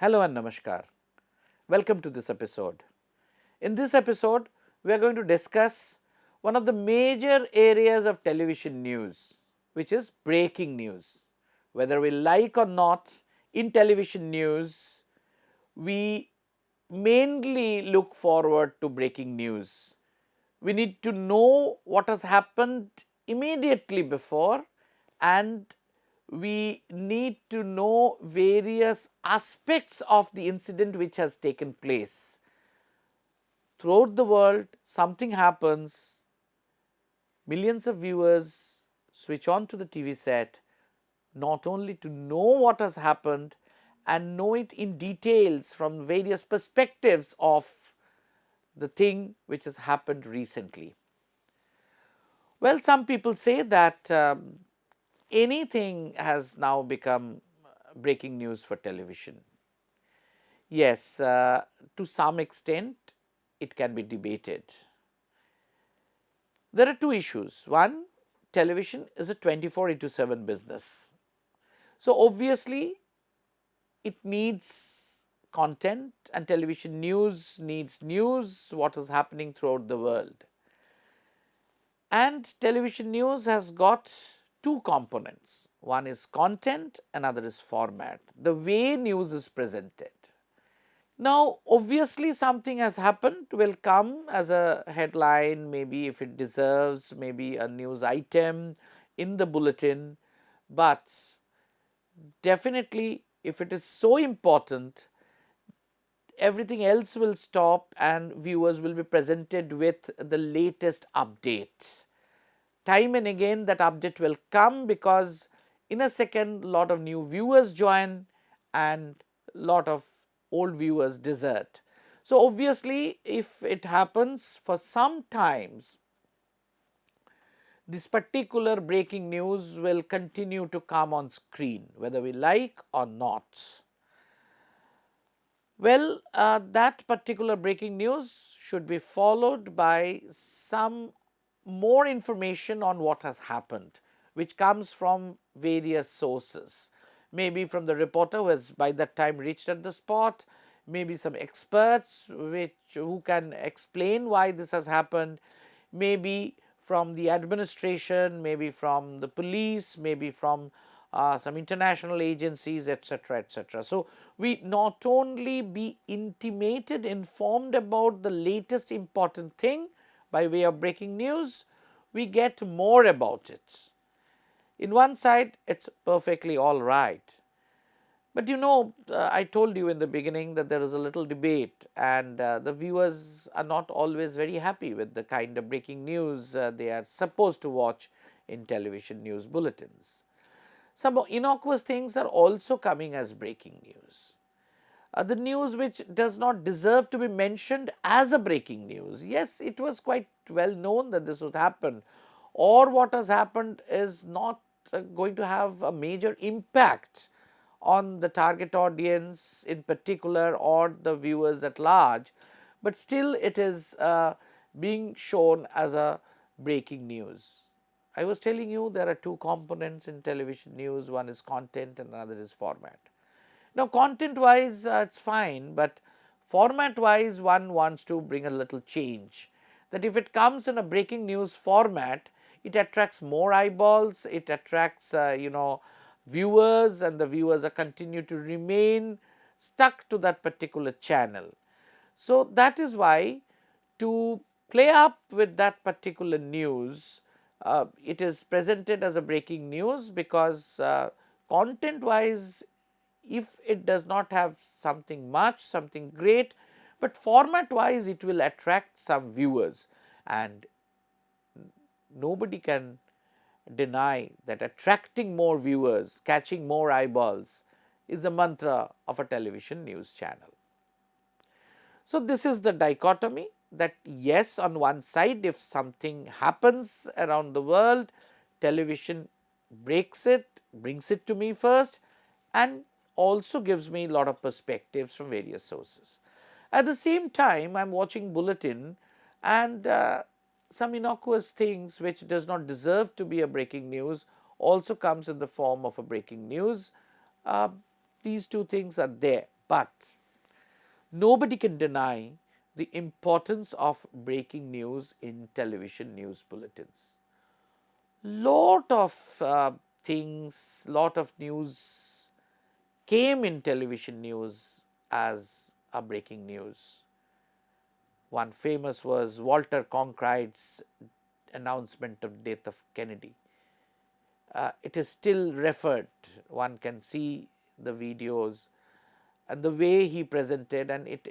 Hello and Namaskar. Welcome to this episode. In this episode, we are going to discuss one of the major areas of television news, which is breaking news. Whether we like or not, in television news, we mainly look forward to breaking news. We need to know what has happened immediately before, and we need to know various aspects of the incident which has taken place. Throughout the world, something happens, millions of viewers switch on to the TV set not only to know what has happened and know it in details from various perspectives of the thing which has happened recently. Well, some people say that anything has now become breaking news for television. Yes, to some extent it can be debated. There are two issues. One, television is a 24/7 business. So, obviously, it needs content, and television news needs news, what is happening throughout the world. And television news has got two components. One is content, another is format, the way news is presented. Now, obviously, something has happened will come as a headline, maybe if it deserves, maybe a news item in the bulletin, but definitely if it is so important, everything else will stop and viewers will be presented with the latest update. Time and again that update will come, because in a second lot of new viewers join and lot of old viewers desert. So, obviously, if it happens for some times, this particular breaking news will continue to come on screen whether we like or not. Well, that particular breaking news should be followed by some more information on what has happened, which comes from various sources. Maybe from the reporter who has by that time reached at the spot, maybe some experts who can explain why this has happened, maybe from the administration, maybe from the police, maybe from some international agencies, etc., etc. So, we not only be intimated, informed about the latest important thing by way of breaking news, we get more about it. In one side, it is perfectly all right. But I told you in the beginning that there is a little debate, and the viewers are not always very happy with the kind of breaking news they are supposed to watch in television news bulletins. Some innocuous things are also coming as breaking news. The news which does not deserve to be mentioned as a breaking news. Yes, it was quite well known that this would happen, or what has happened is not going to have a major impact on the target audience in particular or the viewers at large, but still it is being shown as a breaking news. I was telling you there are two components in television news, one is content and another is format. Now, content wise it is fine, but format wise one wants to bring a little change, that if it comes in a breaking news format, it attracts more eyeballs, it attracts viewers, and the viewers are continue to remain stuck to that particular channel. So, that is why to play up with that particular news, it is presented as a breaking news, because content wise if it does not have something much, something great, but format wise it will attract some viewers, and nobody can deny that attracting more viewers, catching more eyeballs is the mantra of a television news channel. So, this is the dichotomy, that yes, on one side if something happens around the world, television breaks it, brings it to me first, and also gives me a lot of perspectives from various sources. At the same time, I am watching bulletin, and some innocuous things which does not deserve to be a breaking news also comes in the form of a breaking news. These two things are there. But nobody can deny the importance of breaking news in television news bulletins. Lot of things, lot of news came in television news as a breaking news. One famous was Walter Cronkite's announcement of death of Kennedy. It is still referred. One can see the videos and the way he presented, and it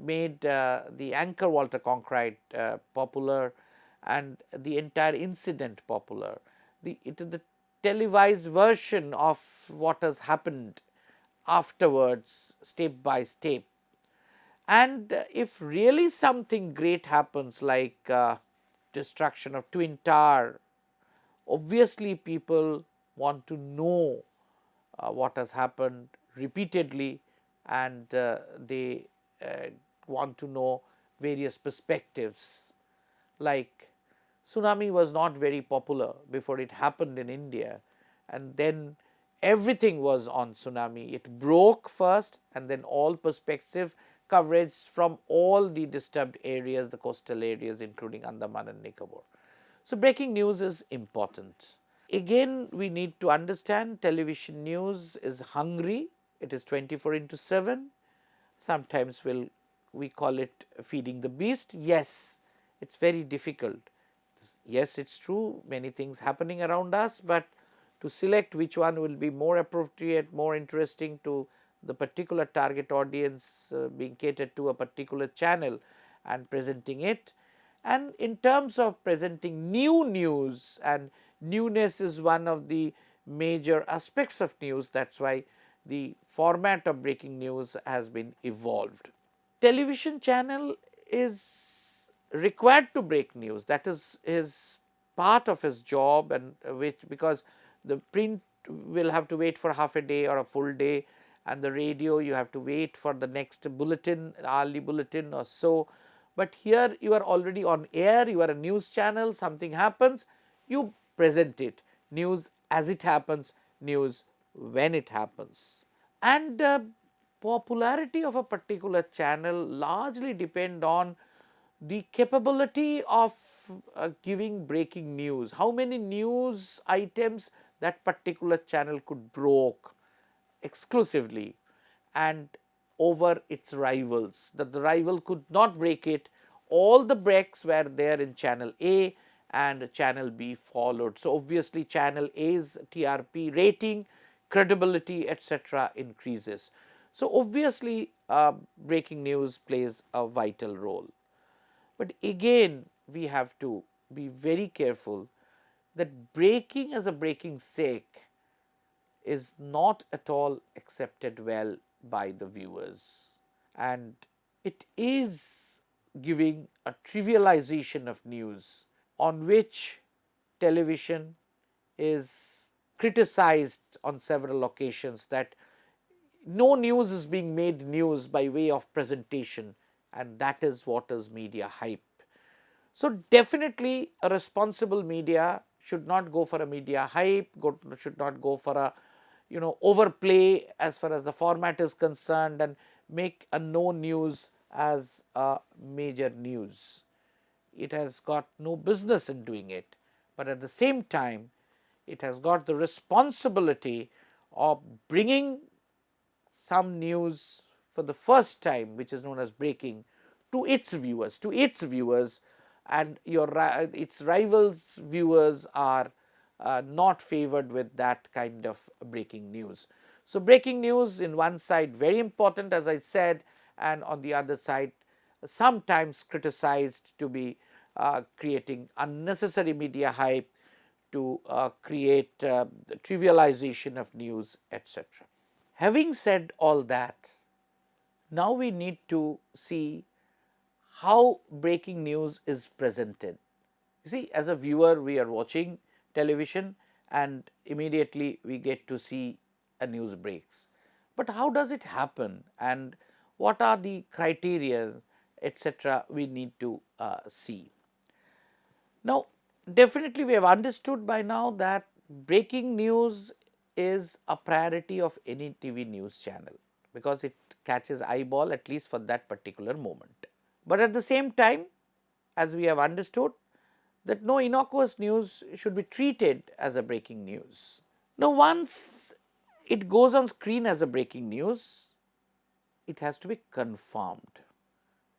made the anchor Walter Cronkite popular, and the entire incident popular. It is the televised version of what has happened afterwards, step by step. And if really something great happens, like destruction of Twin Tower, obviously people want to know what has happened repeatedly, and they want to know various perspectives. Like tsunami was not very popular before it happened in India, and then everything was on tsunami. It broke first, and then all perspective coverage from all the disturbed areas, the coastal areas, including Andaman and Nicobar. So breaking news is important. Again, we need to understand television news is hungry. It is 24 into 7. Sometimes we call it feeding the beast. Yes, it's very difficult. Yes, it's true, many things happening around us, but to select which one will be more appropriate, more interesting to the particular target audience being catered to a particular channel and presenting it. And in terms of presenting new news, and newness is one of the major aspects of news, that is why the format of breaking news has been evolved. Television channel is required to break news, that is his part of his job, and which, because the print will have to wait for half a day or a full day, and the radio you have to wait for the next bulletin, hourly bulletin or so. But here you are already on air, you are a news channel, something happens, you present it, news as it happens, news when it happens. And popularity of a particular channel largely depend on the capability of giving breaking news, how many news items that particular channel could broke exclusively and over its rivals, that the rival could not break it. All the breaks were there in channel A, and channel B followed. So obviously channel A's TRP rating, credibility, etc. increases. So obviously breaking news plays a vital role. But again, we have to be very careful that breaking as a breaking sake is not at all accepted well by the viewers, and it is giving a trivialization of news, on which television is criticized on several occasions, that no news is being made news by way of presentation, and that is what is media hype. So definitely a responsible media should not go for a media hype, should not go for a overplay as far as the format is concerned, and make a no news as a major news. It has got no business in doing it, but at the same time it has got the responsibility of bringing some news for the first time, which is known as breaking, to its viewers, and its rivals viewers are not favored with that kind of breaking news. So breaking news in one side very important, as I said, and on the other side sometimes criticized to be creating unnecessary media hype, to create the trivialization of news, etc. Having said all that, now we need to see how breaking news is presented. You see, as a viewer, we are watching television and immediately we get to see a news breaks. But how does it happen, and what are the criteria, etc., we need to see. Now, definitely we have understood by now that breaking news is a priority of any TV news channel. because it catches eyeball at least for that particular moment. But at the same time, as we have understood, that no innocuous news should be treated as a breaking news. Now, once it goes on screen as a breaking news, it has to be confirmed.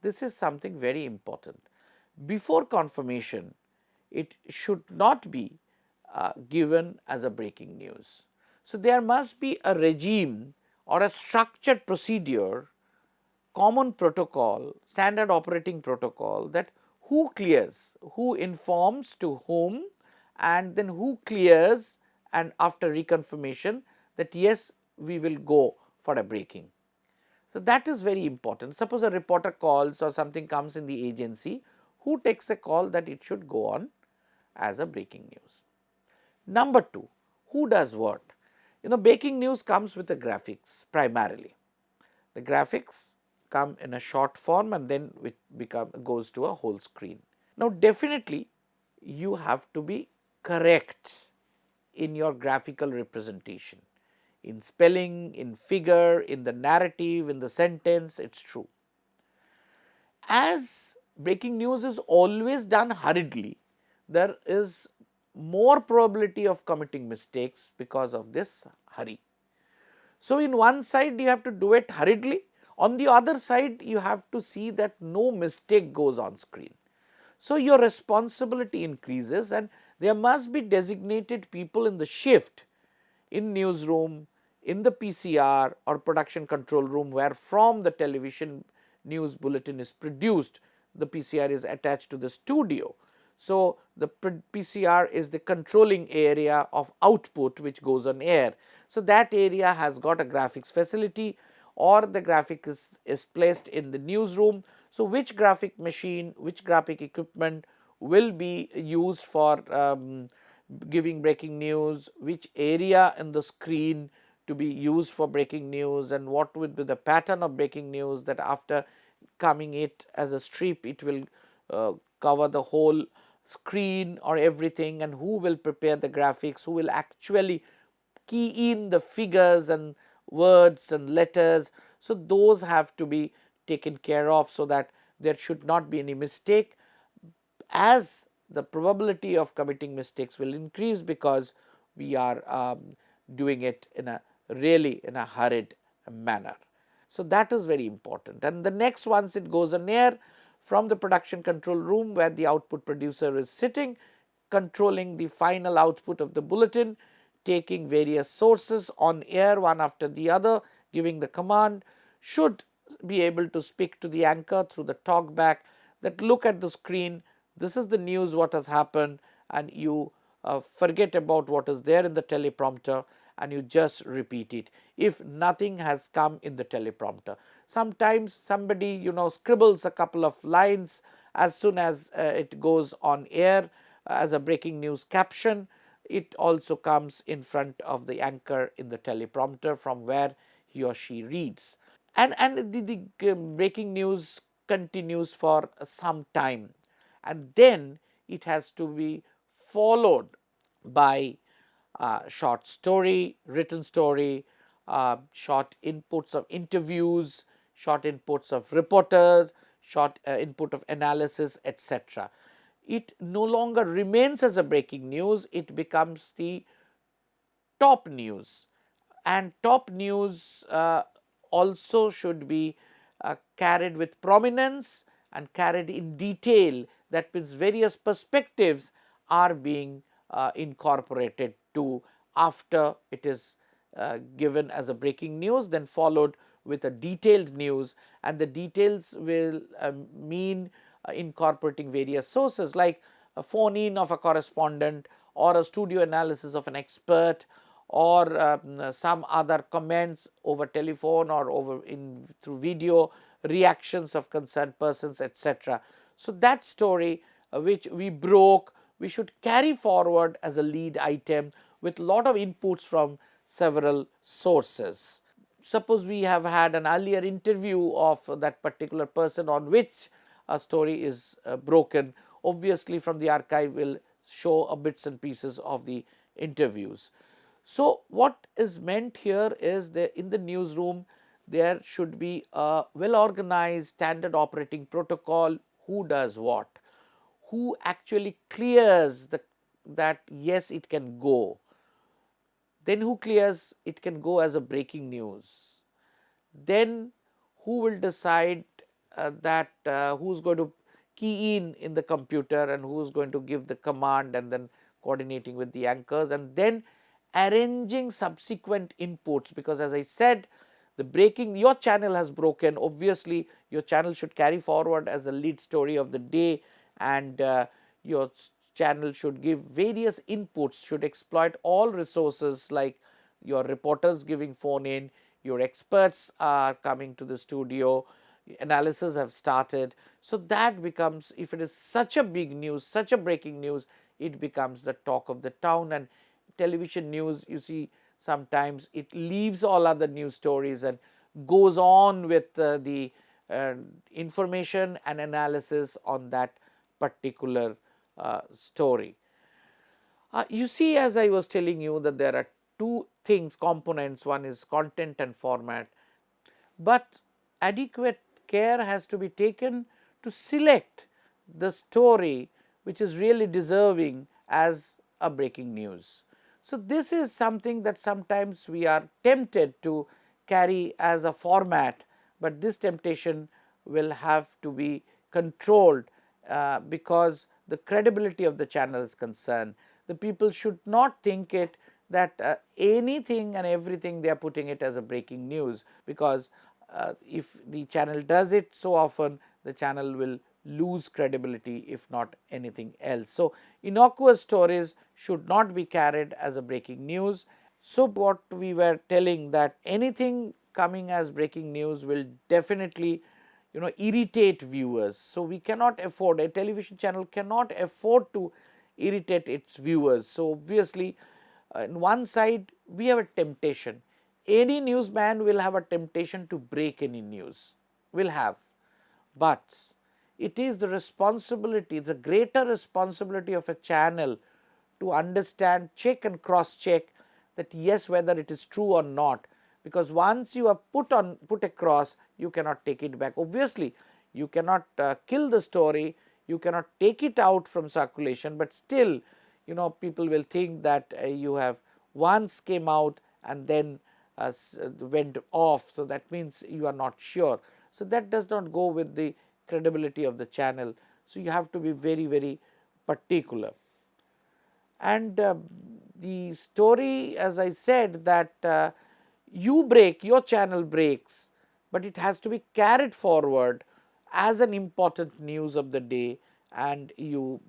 This is something very important. Before confirmation, it should not be given as a breaking news. So, there must be a regime or a structured procedure, common protocol, standard operating protocol, that who clears, who informs to whom, and then who clears, and after reconfirmation that yes, we will go for a breaking. So, that is very important. Suppose a reporter calls or something comes in the agency, who takes a call that it should go on as a breaking news. Number 2, who does what? Breaking news comes with the graphics primarily. The graphics come in a short form and then it goes to a whole screen. Now, definitely you have to be correct in your graphical representation, in spelling, in figure, in the narrative, in the sentence, it is true. As breaking news is always done hurriedly, there is more probability of committing mistakes because of this hurry. So, in one side you have to do it hurriedly, on the other side you have to see that no mistake goes on screen. So, your responsibility increases and there must be designated people in the shift, in newsroom, in the PCR or production control room, where from the television news bulletin is produced, the PCR is attached to the studio. So, the PCR is the controlling area of output which goes on air. So, that area has got a graphics facility or the graphic is placed in the newsroom. So, which graphic machine, which graphic equipment will be used for giving breaking news, which area in the screen to be used for breaking news, and what would be the pattern of breaking news, that after coming it as a strip it will cover the whole screen or everything, and who will prepare the graphics, who will actually key in the figures and words and letters. So, those have to be taken care of, so that there should not be any mistake, as the probability of committing mistakes will increase because we are doing it in a really in a hurried manner. So, that is very important. And the next, once it goes on air, from the production control room where the output producer is sitting, controlling the final output of the bulletin, taking various sources on air one after the other, giving the command, should be able to speak to the anchor through the talkback that look at the screen, this is the news what has happened, and you forget about what is there in the teleprompter and you just repeat it if nothing has come in the teleprompter. Sometimes somebody scribbles a couple of lines as soon as it goes on air as a breaking news caption. It also comes in front of the anchor in the teleprompter from where he or she reads. And the breaking news continues for some time, and then it has to be followed by short story, written story, short inputs of interviews, short inputs of reporters, short input of analysis, etc. It no longer remains as a breaking news, it becomes the top news, and top news also should be carried with prominence and carried in detail. That means various perspectives are being incorporated to after it is given as a breaking news, then followed with a detailed news, and the details will mean incorporating various sources like a phone in of a correspondent or a studio analysis of an expert or some other comments over telephone or over through video, reactions of concerned persons, etc. So, that story which we broke, we should carry forward as a lead item with lot of inputs from several sources. Suppose we have had an earlier interview of that particular person on which a story is broken, obviously from the archive will show a bits and pieces of the interviews. So, what is meant here is that in the newsroom there should be a well organized standard operating protocol, who does what, who actually clears that yes, it can go, then who clears it can go as a breaking news, then who will decide that who's going to key in the computer and who's going to give the command, and then coordinating with the anchors, and then arranging subsequent inputs. Because as I said, the breaking, your channel has broken, obviously your channel should carry forward as the lead story of the day, and your channel should give various inputs, should exploit all resources like your reporters giving phone in, your experts are coming to the studio, analysis have started. So that becomes, if it is such a big news, such a breaking news, it becomes the talk of the town. And television news, you see, sometimes it leaves all other news stories and goes on with the information and analysis on that particular story. You see, as I was telling you, that there are two things, components, one is content and format, but adequate care has to be taken to select the story which is really deserving as a breaking news. So, this is something that sometimes we are tempted to carry as a format, but this temptation will have to be controlled because the credibility of the channel is concerned. The people should not think it that anything and everything they are putting it as a breaking news, because if the channel does it so often, the channel will lose credibility if not anything else. So, innocuous stories should not be carried as a breaking news. So, what we were telling, that anything coming as breaking news will definitely irritate viewers. So, we cannot afford, a television channel cannot afford to irritate its viewers. So, obviously on one side we have a temptation, any newsman will have a temptation to break any news, will have, but it is the responsibility, the greater responsibility of a channel to understand, check and cross check that yes, whether it is true or not, because once you have put across, you cannot take it back. Obviously you cannot kill the story, you cannot take it out from circulation, but still people will think that you have once came out and then went off. So, that means you are not sure. So, that does not go with the credibility of the channel. So, you have to be very, very particular. And the story, as I said, that you break, your channel breaks, but it has to be carried forward as an important news of the day, and you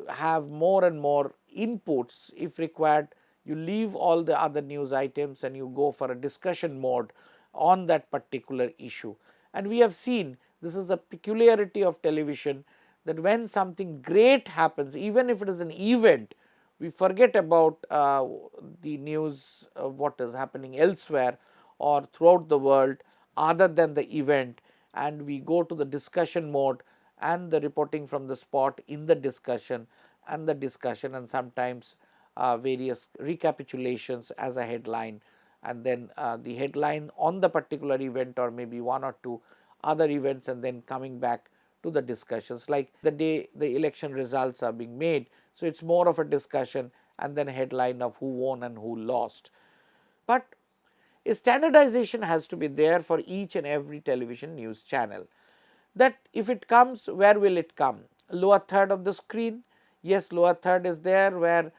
have more and more inputs. If required, you leave all the other news items and you go for a discussion mode on that particular issue. And we have seen, this is the peculiarity of television, that when something great happens, even if it is an event, we forget about the news, what is happening elsewhere or throughout the world other than the event, and we go to the discussion mode and the reporting from the spot in the discussion, and sometimes various recapitulations as a headline, and then the headline on the particular event, or maybe one or two other events, and then coming back to the discussions, like the day the election results are being made. So, it is more of a discussion and then a headline of who won and who lost. But a standardization has to be there for each and every television news channel, that if it comes, where will it come? Lower third of the screen, yes, lower third is there, where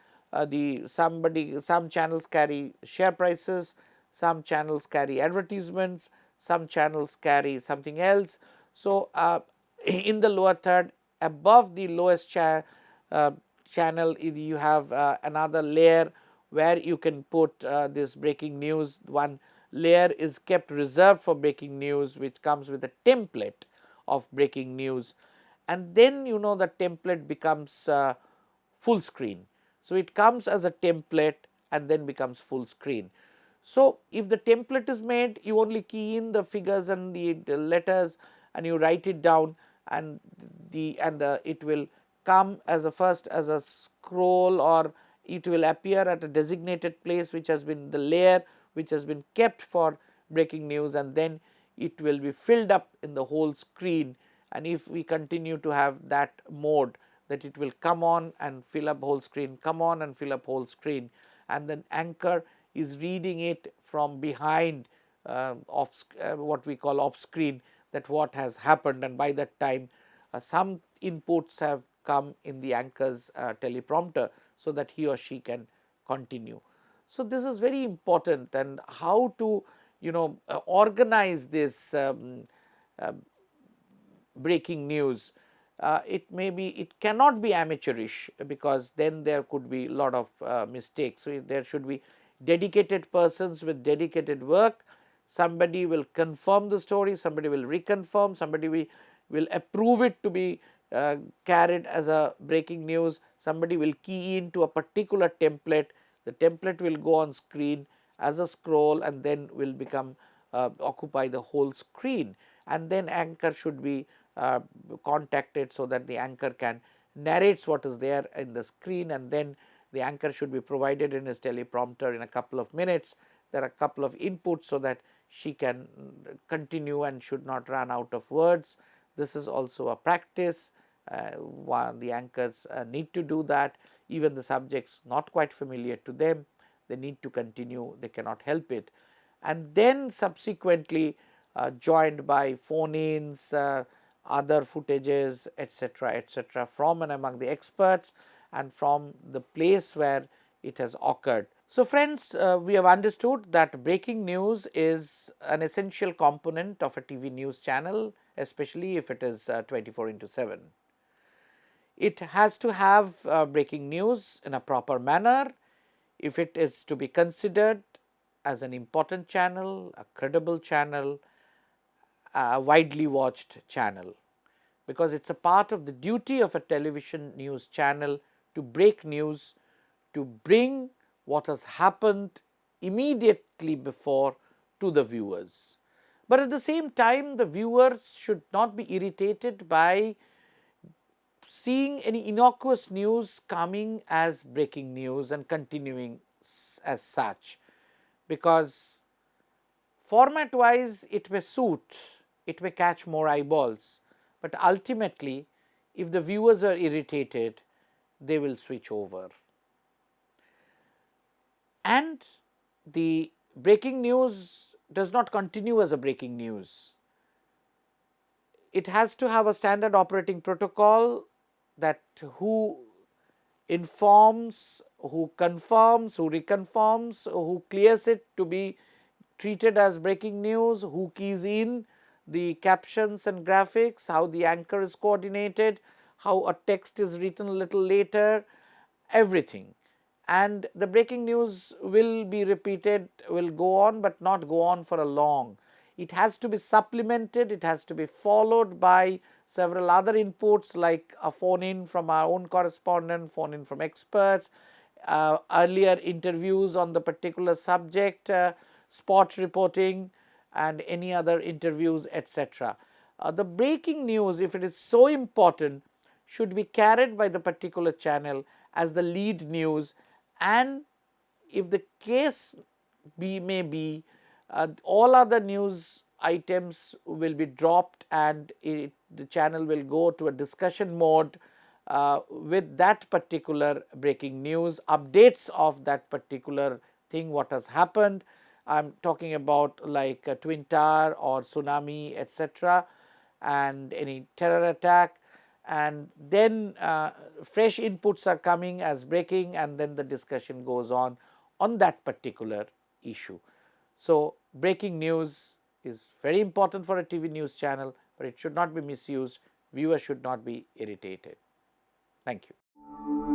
some channels carry share prices, some channels carry advertisements, some channels carry something else. So, in the lower third, above the lowest channel, you have another layer where you can put this breaking news. One layer is kept reserved for breaking news, which comes with a template of breaking news, and then the template becomes full screen. So, it comes as a template and then becomes full screen. So, if the template is made, you only key in the figures and the letters and you write it down, and it will come as a first as a scroll, or it will appear at a designated place which has been the layer which has been kept for breaking news, and then it will be filled up in the whole screen. And if we continue to have that mode, that it will come on and fill up whole screen, come on and fill up whole screen, and then anchor is reading it from behind, what we call off screen, that what has happened, and by that time some inputs have come in the anchor's teleprompter, so that he or she can continue. So, this is very important, and how to organize this breaking news. It cannot be amateurish, because then there could be a lot of mistakes. So, there should be dedicated persons with dedicated work. Somebody will confirm the story, somebody will reconfirm, somebody will approve it to be carried as a breaking news, somebody will key into a particular template, the template will go on screen as a scroll and then will become occupy the whole screen, and then anchor should be contacted, so that the anchor can narrates what is there in the screen, and then the anchor should be provided in his teleprompter in a couple of minutes. There are a couple of inputs, so that she can continue and should not run out of words. This is also a practice. While the anchors need to do that, even the subjects not quite familiar to them, they need to continue, they cannot help it. And then subsequently joined by phone-ins, other footages, etc., from and among the experts and from the place where it has occurred. So, friends, we have understood that breaking news is an essential component of a TV news channel, especially if it is 24/7. It has to have breaking news in a proper manner if it is to be considered as an important channel, a credible channel, a widely watched channel, because it is a part of the duty of a television news channel to break news, to bring what has happened immediately before to the viewers. But at the same time, the viewers should not be irritated by seeing any innocuous news coming as breaking news and continuing as such, because format wise it may suit, it may catch more eyeballs, but ultimately if the viewers are irritated, they will switch over. And the breaking news does not continue as a breaking news. It has to have a standard operating protocol, that who informs, who confirms, who reconfirms, who clears it to be treated as breaking news, who keys in the captions and graphics, how the anchor is coordinated, how a text is written a little later, everything. And the breaking news will be repeated, will go on, but not go on for a long. It has to be supplemented, it has to be followed by several other inputs, like a phone in from our own correspondent, phone in from experts, earlier interviews on the particular subject, spot reporting, and any other interviews, etc. The breaking news, if it is so important, should be carried by the particular channel as the lead news, and if the case may be, all other news items will be dropped, and the channel will go to a discussion mode with that particular breaking news, updates of that particular thing, what has happened. I am talking about like a Twin Tower or tsunami, etc., and any terror attack, and then fresh inputs are coming as breaking, and then the discussion goes on that particular issue. So, breaking news is very important for a TV news channel, but it should not be misused. Viewers should not be irritated. Thank you.